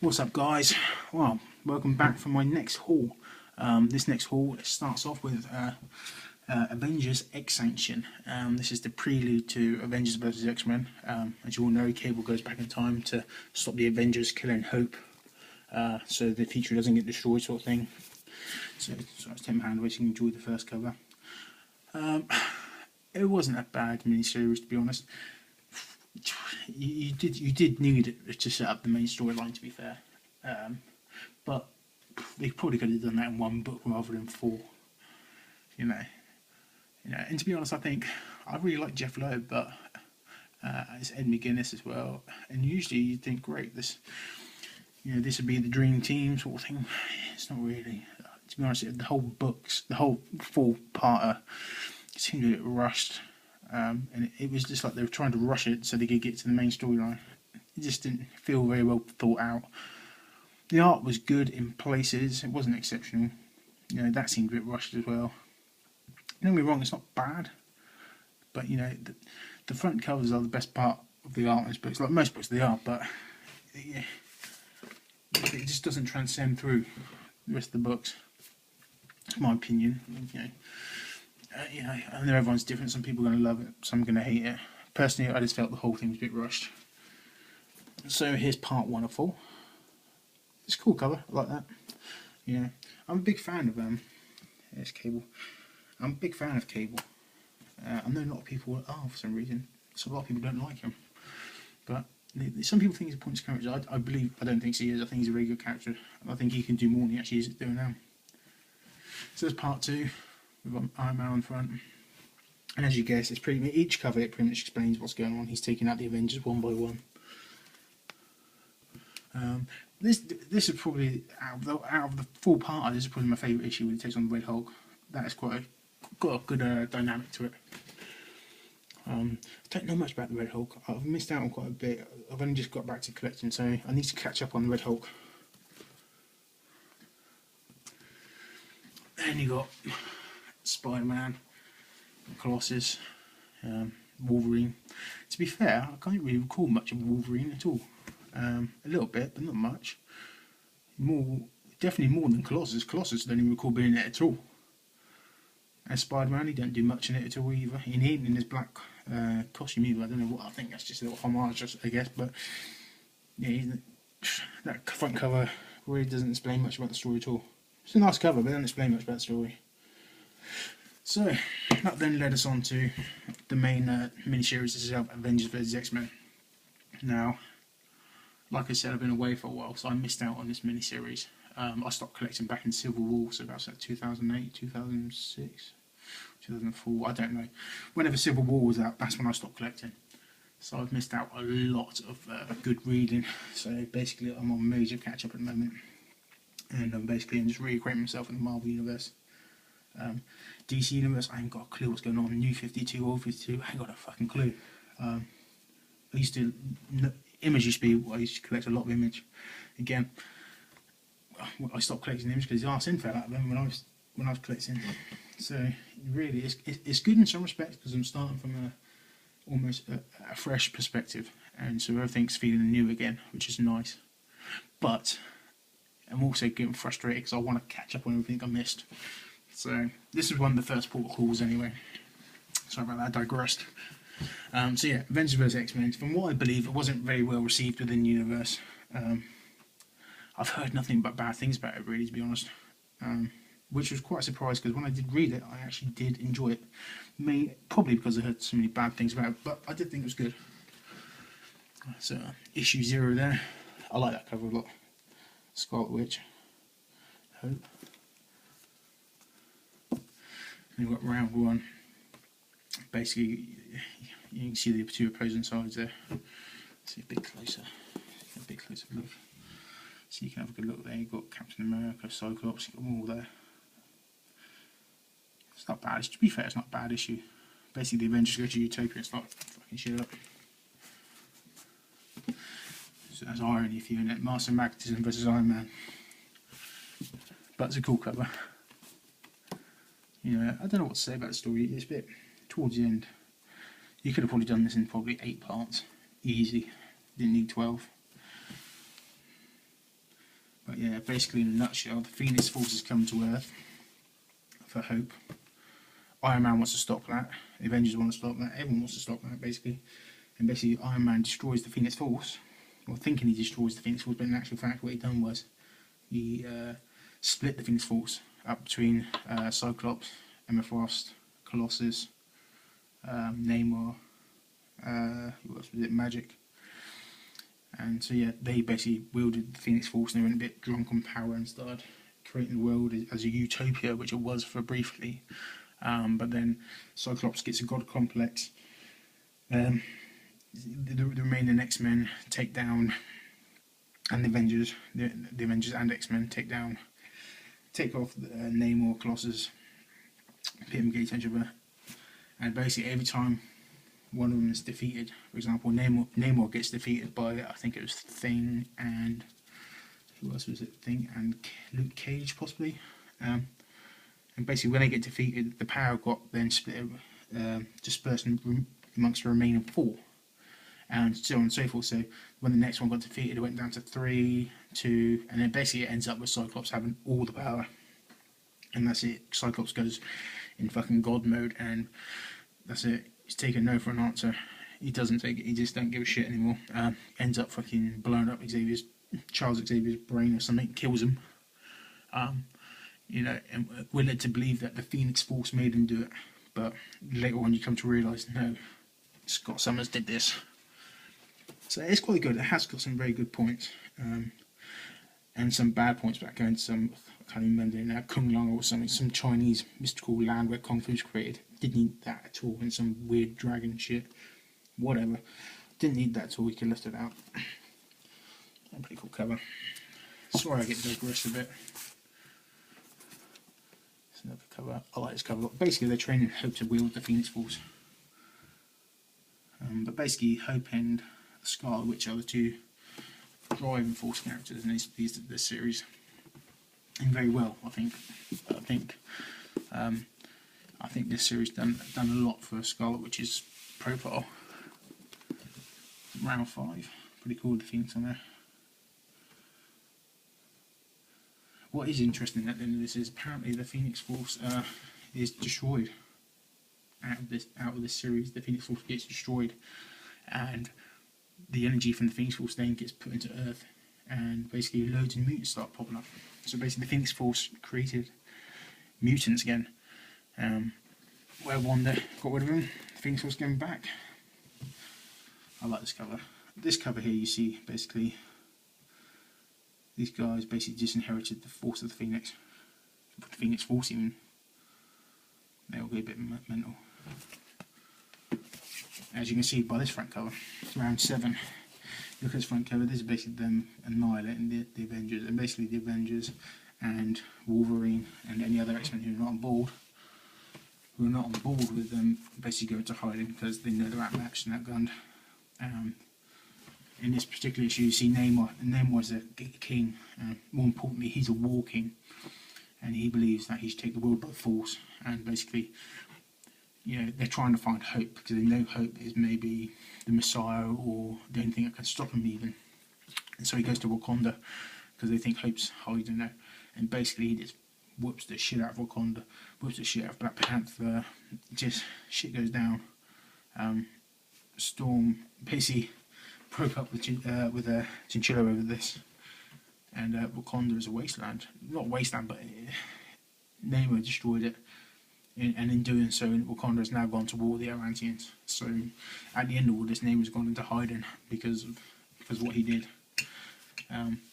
What's up, guys? Well, welcome back for my next haul. This next haul starts off with Avengers Extinction. This is the prelude to Avengers vs X-Men. As you all know, Cable goes back in time to stop the Avengers killing Hope, so the future doesn't get destroyed, sort of thing. So it's Tim Handley, so you can enjoy the first cover. It wasn't a bad miniseries, to be honest. You did need it to set up the main storyline, to be fair, but they probably could have done that in one book rather than four. You know. And to be honest, I think I really like Jeff Loeb, but it's Ed McGuinness as well. And usually you'd think, great, this would be the dream team sort of thing. It's not really. To be honest, the whole four-parter seemed a bit rushed. And it was just like they were trying to rush it so they could get to the main storyline. It just didn't feel very well thought out. The art was good in places, it wasn't exceptional. That seemed a bit rushed as well. Don't get me wrong, it's not bad, but the front covers are the best part of the art in this book. Like most books they are, but it just doesn't transcend through the rest of the books. That's my opinion. I know everyone's different. Some people are going to love it, some are going to hate it. Personally, I just felt the whole thing was a bit rushed. So here's part 1 of 4. It's a cool cover, I like that. I'm a big fan of here's Cable. I'm a big fan of Cable. I know a lot of people are for some reason. So a lot of people don't like him. But some people think he's a pointless character. I don't think he is. I think he's a very good character. I think he can do more than he actually is doing now. So there's part 2. We've got Iron Man on front, and as you guess, it's each cover it pretty much explains what's going on. He's taking out the Avengers one by one. This is probably out of the full part. This is probably my favourite issue when he takes on the Red Hulk. That is got a good dynamic to it. I don't know much about the Red Hulk. I've missed out on quite a bit. I've only just got back to collecting, so I need to catch up on the Red Hulk. Then you got Spider-Man, Colossus, Wolverine. To be fair, I can't really recall much of Wolverine at all. A little bit, but not much. Definitely more than Colossus. Colossus I don't even recall being in it at all. And Spider-Man, he don't do much in it at all either. He ain't in his black costume either. I don't know what. I think that's just a little homage, I guess. But yeah, that front cover really doesn't explain much about the story at all. It's a nice cover, but it doesn't explain much about the story. So that then led us on to the main miniseries itself, Avengers vs X-Men. Now, like I said, I've been away for a while, so I missed out on this miniseries. I stopped collecting back in Civil War, so about 2008, 2006, 2004, I don't know. Whenever Civil War was out, that's when I stopped collecting. So I've missed out a lot of good reading. So basically I'm on major catch-up at the moment. And I'm just reacquainting myself in the Marvel Universe. DC Universe, I ain't got a clue what's going on. New 52, Old 52, I ain't got a fucking clue. Image used to be, I used to collect a lot of Image. Again, I stopped collecting Image because the arse end fell out of them when I was collecting. So really, it's good in some respects because I'm starting from almost a fresh perspective, and so everything's feeling new again, which is nice. But I'm also getting frustrated because I want to catch up on everything I missed. So this is one of the first port calls anyway. Sorry about that, I digressed. So yeah, Avengers vs X-Men. From what I believe, it wasn't very well received within the universe. I've heard nothing but bad things about it, really, to be honest. Which was quite a surprise because when I did read it, I actually did enjoy it. Probably because I heard so many bad things about it, but I did think it was good. So issue 0 there. I like that cover a lot. Scarlet Witch. Hope. And we've got round 1. Basically, you can see the 2 opposing sides there. See a bit closer. A bit closer look. So you can have a good look there. You've got Captain America, Cyclops, you've got them all there. It's not bad. To be fair, it's not a bad issue. Basically, the Avengers go to Utopia. It's not fucking shit up. So that's irony if you're in it. Master Magnetism versus Iron Man. But it's a cool cover. I don't know what to say about the story. It's a bit towards the end. You could have probably done this in probably 8 parts. Easy. Didn't need 12. yeah, basically in a nutshell, the Phoenix forces come to Earth for Hope. Iron Man wants to stop that. The Avengers want to stop that. Everyone wants to stop that, basically. And basically, Iron Man destroys the Phoenix Force, or thinking he destroys the Phoenix Force, but in actual fact, what he done was he split the Phoenix Force up between Cyclops, Emma Frost, Colossus, Namor, who else was it? Magic. And so yeah, they basically wielded the Phoenix Force, and they went a bit drunk on power and started creating the world as a utopia, which it was for briefly. But then Cyclops gets a god complex. The remaining X-Men take down, and the Avengers and X-Men take off Namor, Colossus, pit them against each other, and basically every time one of them is defeated, for example, Namor gets defeated by, I think it was Thing and who else was it? Thing and Luke Cage possibly. And basically when they get defeated, the power got then split, dispersed amongst the remaining 4, and so on and so forth. So when the next one got defeated, it went down to 3, 2, and then basically it ends up with Cyclops having all the power, and that's it. Cyclops goes in fucking God mode, and that's it. He's taking no for an answer. He doesn't take it. He just don't give a shit anymore. Ends up fucking blowing up Charles Xavier's brain or something, kills him. You know, and we're led to believe that the Phoenix Force made him do it, but later on you come to realise, no, Scott Summers did this. So it's quite good. It has got some very good points, and some bad points, but going to some, I can't even remember now, Kung Lao or something, some Chinese mystical land where Kung Fu's created. Didn't need that at all, and some weird dragon shit. Whatever. Didn't need that at all, we could lift it out. A pretty cool cover. Sorry I get digressed a bit. It's another cover. I like this cover. Basically they're training Hope to wield the Phoenix Force. But basically Hope and Scarlet Witch are the two driving force characters in this series. And very well, I think. I think this series done a lot for Scarlet Witch's profile. Round 5. Pretty cool with the Phoenix on there. What is interesting at the end of this is apparently the Phoenix Force is destroyed. Out of this series, the Phoenix Force gets destroyed, and the energy from the Phoenix Force then gets put into Earth, and basically loads of mutants start popping up. So basically the Phoenix Force created mutants again. Where Wanda got rid of them, the Phoenix Force came back. I like this cover. This cover here you see basically these guys basically disinherited the force of the Phoenix. The Phoenix Force even. They'll be a bit mental. As you can see by this front cover, it's round 7. Look at this front cover, this is basically them annihilating the Avengers, and basically the Avengers and Wolverine and any other X-Men who are not on board with them basically go into hiding because they know they're outmatched and outgunned. In this particular issue you see Namor, and Namor is a king, more importantly he's a war king, and he believes that he should take the world by force, and basically, you know, they're trying to find Hope because they know Hope is maybe the Messiah or the only thing that can stop him even. And so he goes to Wakanda because they think Hope's hiding there, and basically he just whoops the shit out of Wakanda, whoops the shit out of Black Panther, just shit goes down. Storm basically broke up with Chinchilla over this, and Wakanda is a wasteland. Not wasteland, but Namor destroyed it, and in doing so, Wakanda has now gone to war with the Atlanteans. So at the end of all this, Namor's gone into hiding because of what he did.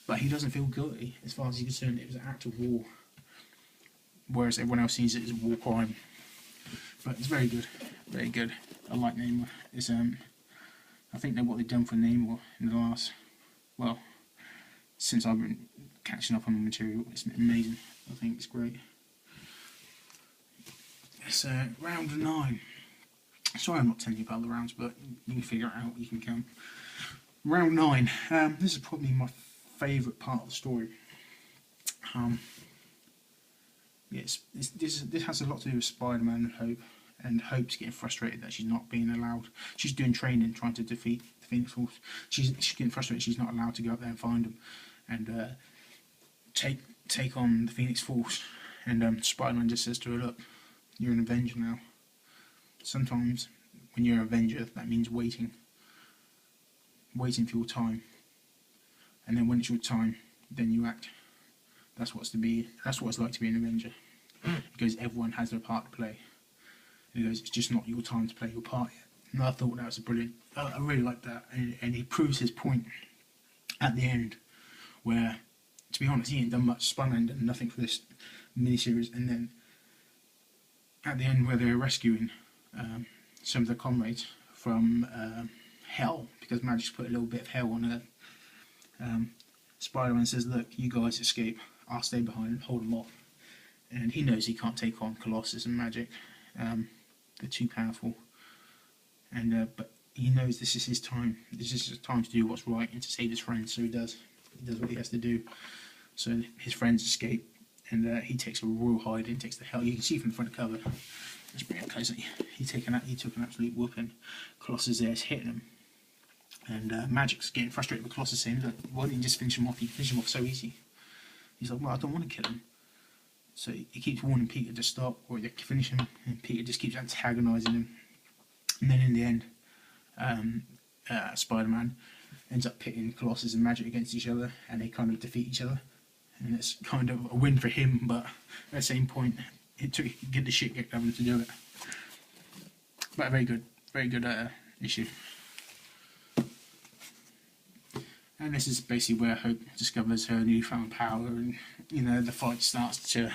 But he doesn't feel guilty. As far as he's concerned, it was an act of war, whereas everyone else sees it as a war crime. But it's very good, very good. I like Namor. It's I think that what they've done for Namor in the last, well, since I've been catching up on the material, it's amazing. I think it's great. It's round 9. Sorry I'm not telling you about the rounds, but you can figure it out, you can count. Round 9. This is probably my favourite part of the story. Yes, this has a lot to do with Spider-Man and Hope's getting frustrated that she's not being allowed. She's doing training, trying to defeat the Phoenix Force. She's getting frustrated she's not allowed to go up there and find them. And take on the Phoenix Force, and Spider-Man just says to her, "Look, you're an Avenger now. Sometimes when you're an Avenger, that means waiting for your time, and then when it's your time, then you act. That's what it's like to be an Avenger." Because everyone has their part to play. And he goes, "It's just not your time to play your part yet." And I thought that was brilliant. I really liked that, and he proves his point at the end, where, to be honest, he ain't done much. Spider-Man done nothing for this miniseries, and then at the end, where they're rescuing some of their comrades from hell, because Magic's put a little bit of hell on Earth. Spider-Man says, "Look, you guys escape. I'll stay behind and hold them off." And he knows he can't take on Colossus and Magic. They're too powerful. And but he knows this is his time. This is his time to do what's right and to save his friends. So he does. He does what he has to do. So his friends escape, and he takes a royal hiding, takes the hell. You can see from the front cover. Let's bring it closer. He took an absolute whooping. Colossus there is hitting him, and Magic's getting frustrated with Colossus, saying, "Look, why didn't you just finish him off? You finish him off so easy." He's like, "Well, I don't want to kill him." So he keeps warning Peter to stop or to finish him, and Peter just keeps antagonising him. And then in the end, Spider-Man ends up pitting Colossus and Magic against each other, and they kind of defeat each other. And it's kind of a win for him, but at the same point, it took get the shit kicked out of him to do it. But a very good issue. And this is basically where Hope discovers her newfound power, and the fight starts and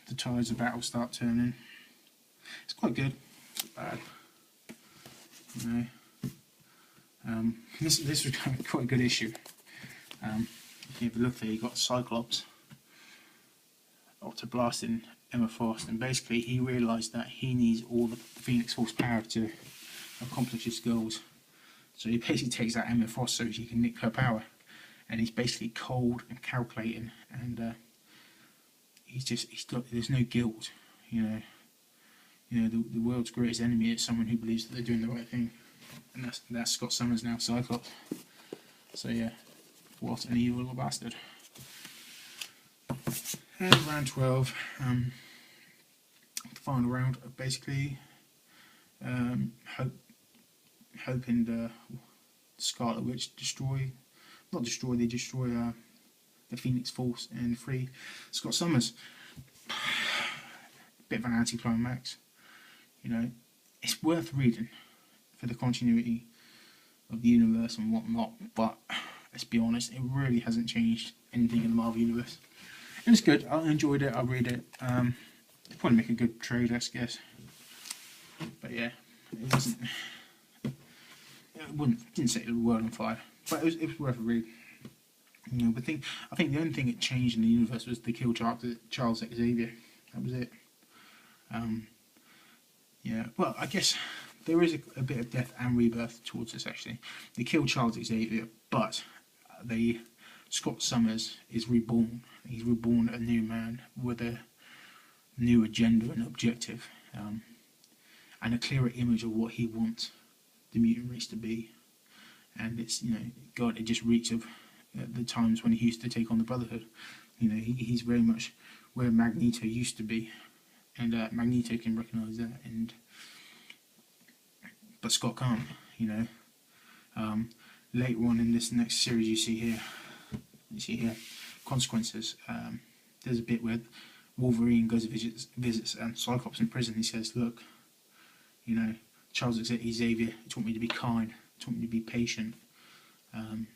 the tides of battle start turning. It's quite good. It's not bad. This was quite a good issue. If you have a look there, you got Cyclops after blasting Emma Frost, and basically he realised that he needs all the Phoenix Force power to accomplish his goals. So he basically takes out Emma Frost so he can nick her power, and he's basically cold and calculating, and there's no guilt. The world's greatest enemy is someone who believes that they're doing the right thing, and that's Scott Summers now, Cyclops. So yeah, what an evil little bastard. And round 12, the final round, basically, Hope and Scarlet Witch destroy the Phoenix Force and free Scott Summers. Bit of an anticlimax. It's worth reading for the continuity of the universe and whatnot, but let's be honest, it really hasn't changed anything in the Marvel Universe. And it's good. I enjoyed it. I'll read it. It'll probably make a good trade, I guess. But yeah, it wasn't. Didn't set the world on fire, but it was worth a read. But I think the only thing that changed in the universe was they killed Charles Xavier. That was it. Yeah. Well, I guess there is a bit of death and rebirth towards this. Actually, they killed Charles Xavier, but Scott Summers is reborn. He's reborn a new man with a new agenda and objective, and a clearer image of what he wants the mutant race to be. And it's God, it just reeks of the times when he used to take on the Brotherhood. He's very much where Magneto used to be, and Magneto can recognise that, but Scott can't. Later on in this next series, you see here Consequences. There's a bit where Wolverine goes to visits Cyclops in prison. He says, "Look, Charles Xavier taught me to be kind, taught me to be patient." And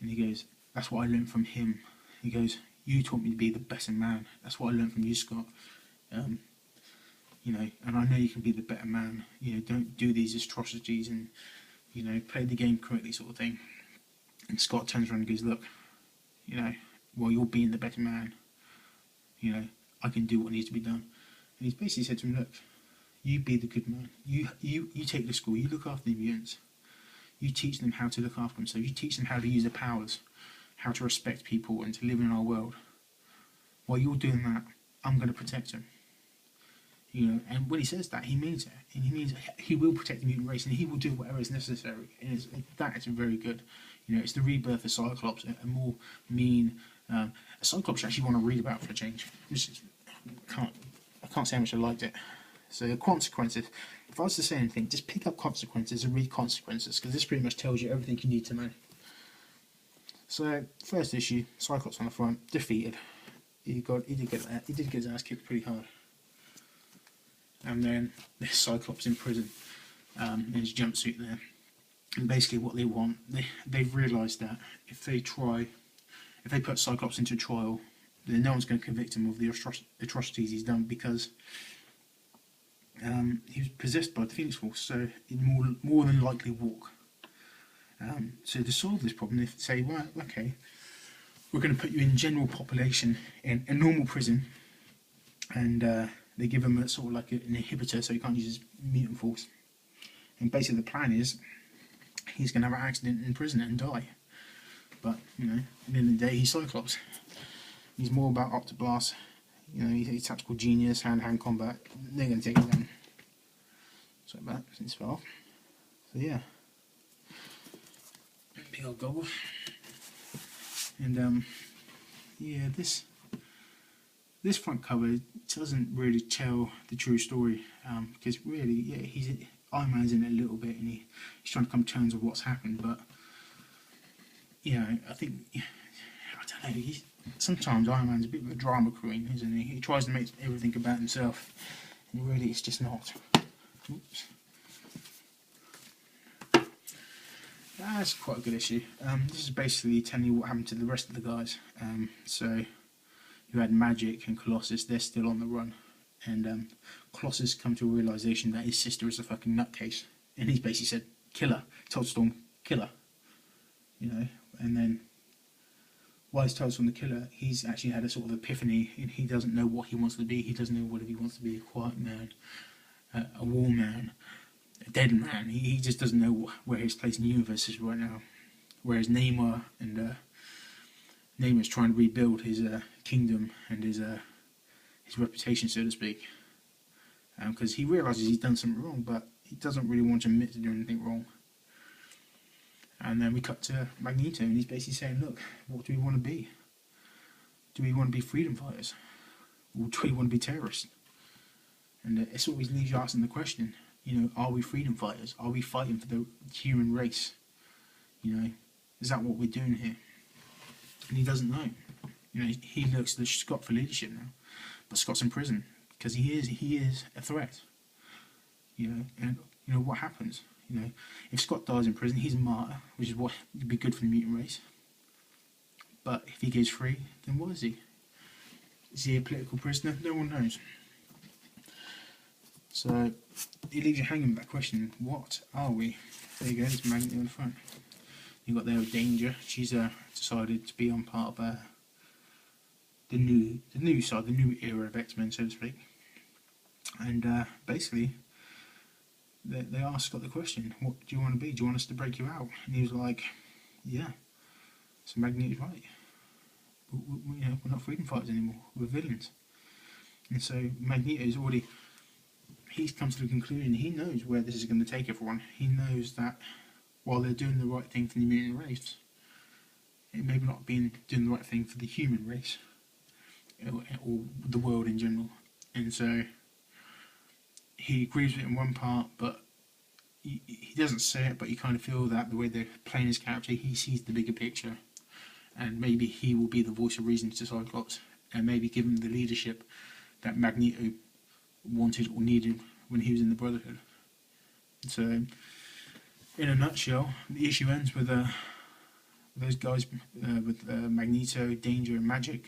he goes, "That's what I learned from him." He goes, "You taught me to be the better man. That's what I learned from you, Scott. And I know you can be the better man. Don't do these atrocities and, play the game correctly," sort of thing. And Scott turns around and goes, "Look, while you're being the better man, I can do what needs to be done." And he's basically said to him, "Look, you be the good man. You take the school. You look after the mutants. You teach them how to look after themselves. You teach them how to use their powers, how to respect people and to live in our world. While you're doing that, I'm going to protect them." And when he says that, he means it. And he means he will protect the mutant race, and he will do whatever is necessary. And that is very good. You know, it's the rebirth of Cyclops, a more mean. A Cyclops you actually want to read about for a change. I can't say how much I liked it. So consequences. If I was to say anything, just pick up consequences and read consequences, because this pretty much tells you everything you need to know. So first issue, Cyclops on the front, defeated. He did get his ass kicked pretty hard. And then this Cyclops in prison, in his jumpsuit there. And basically what they want, they've realised that if they put Cyclops into trial, then no one's going to convict him of the atrocities he's done, because he was possessed by the Phoenix Force, so he'd more than likely walk. So to solve this problem, they say, well, okay, we're going to put you in general population in a normal prison, and they give him a sort of like an inhibitor so he can't use his mutant force. And basically the plan is he's going to have an accident in prison and die. But, you know, at the end of the day, he's Cyclops. He's more about Octoblast. You know, he's a tactical genius, hand-to-hand combat. They're going to take him down. Sorry about that, since it fell off. So, yeah. Big old gobble. And, yeah, this front cover doesn't really tell the true story. Because really, yeah, Iron Man's in it a little bit, and he's trying to come to terms with what's happened, but you know, I think, I don't know, sometimes Iron Man's a bit of a drama queen, isn't he? He tries to make everything about himself, and really it's just not. Oops. That's quite a good issue. This is basically telling you what happened to the rest of the guys. So you had Magic and Colossus, they're still on the run. And Colossus come to a realisation that his sister is a fucking nutcase. And he's basically said, kill her. Told Storm, kill her. You know, and then while he's told Storm the killer, he's actually had a sort of epiphany, and he doesn't know what he wants to be. He doesn't know whether he wants to be a quiet man, a war man, a dead man. He just doesn't know where his place in the universe is right now. Whereas Namor Namor's trying to rebuild his kingdom and his reputation, so to speak, because he realises he's done something wrong, but he doesn't really want to admit to doing anything wrong. And then we cut to Magneto, and he's basically saying, look, what do we want to be? Do we want to be freedom fighters? Or do we want to be terrorists? And it always leaves you asking the question, you know, are we freedom fighters? Are we fighting for the human race? You know, is that what we're doing here? And he doesn't know. You know, he looks to Scott for leadership now. But Scott's in prison, because he is a threat. You know, and you know what happens? You know, if Scott dies in prison, he's a martyr, which is what would be good for the mutant race. But if he goes free, then what is he? Is he a political prisoner? No one knows. So it leaves you hanging with that question: what are we? There you go. There's Magneto on the front. You got there with Danger. She's decided to be on part of the new side, the new era of X-Men, so to speak. And basically, they asked Scott the question, what do you want to be? Do you want us to break you out? And he was like, yeah. So Magneto's right. You know, we're not freedom fighters anymore. We're villains. And so Magneto's he's come to the conclusion, he knows where this is going to take everyone. He knows that while they're doing the right thing for the mutant race, it may not be doing the right thing for the human race, or the world in general. And so he agrees with it in one part, but he doesn't say it, but you kind of feel that the way they're playing his character, he sees the bigger picture, and maybe he will be the voice of reason to Cyclops, and maybe give him the leadership that Magneto wanted or needed when he was in the Brotherhood. So, in a nutshell, the issue ends with those guys, with Magneto, Danger, and Magic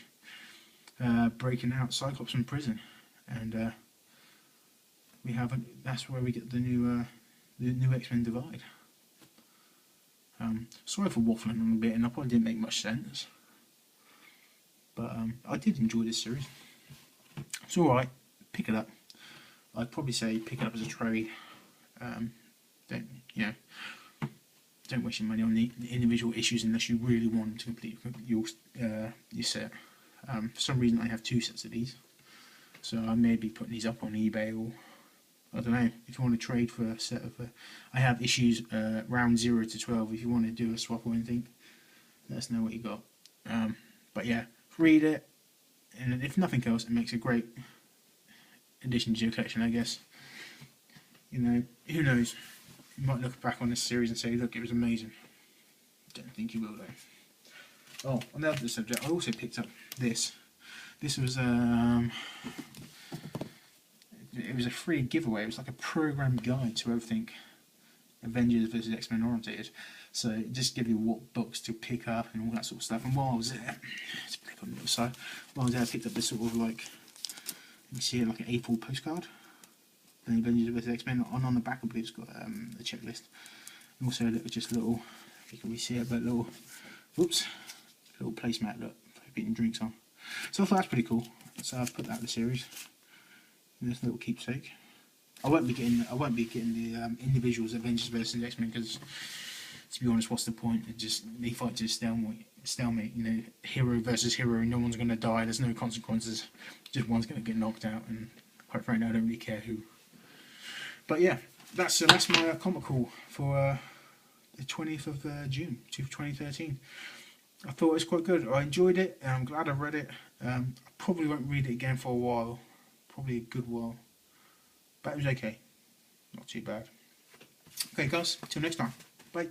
breaking out Cyclops from prison, and that's where we get the new X-Men divide. Sorry for waffling on a bit, and I probably didn't make much sense, but I did enjoy this series. It's alright, pick it up. I'd probably say pick it up as a trade. Don't waste your money on the individual issues unless you really want to complete your set. For some reason I have 2 sets of these, so I may be putting these up on eBay or I don't know, if you want to trade for a set of... I have issues round 0 to 12. If you want to do a swap or anything, let us know what you got. But yeah, read it, and if nothing else, it makes a great addition to your collection, I guess. You know, who knows? You might look back on this series and say, look, it was amazing. Don't think you will, though. Oh, on the other subject, I also picked up this. This was it was a free giveaway. It was like a program guide to everything Avengers versus X-Men oriented. So it just gives you what books to pick up and all that sort of stuff. And while I was there, let's click on the other side. While I was there, I picked up this sort of like, you see it like an A4 postcard. The Avengers vs X-Men, and on the back I believe it's got a checklist. And also just little, if you can really see it, but little, whoops, little placemat look for putting drinks on. So I thought that's pretty cool. So I've put that in the series. And this little keepsake. I won't be getting the individuals Avengers vs X-Men because, to be honest, what's the point? It just they fight to stalemate. You know, hero versus hero. No one's going to die. There's no consequences. Just one's going to get knocked out. And quite frankly, I don't really care who. But yeah, that's my comic haul for the 20th of June 2013. I thought it was quite good. I enjoyed it, and I'm glad I read it. I probably won't read it again for a while, probably a good while, but it was okay, not too bad. Okay guys, till next time, bye.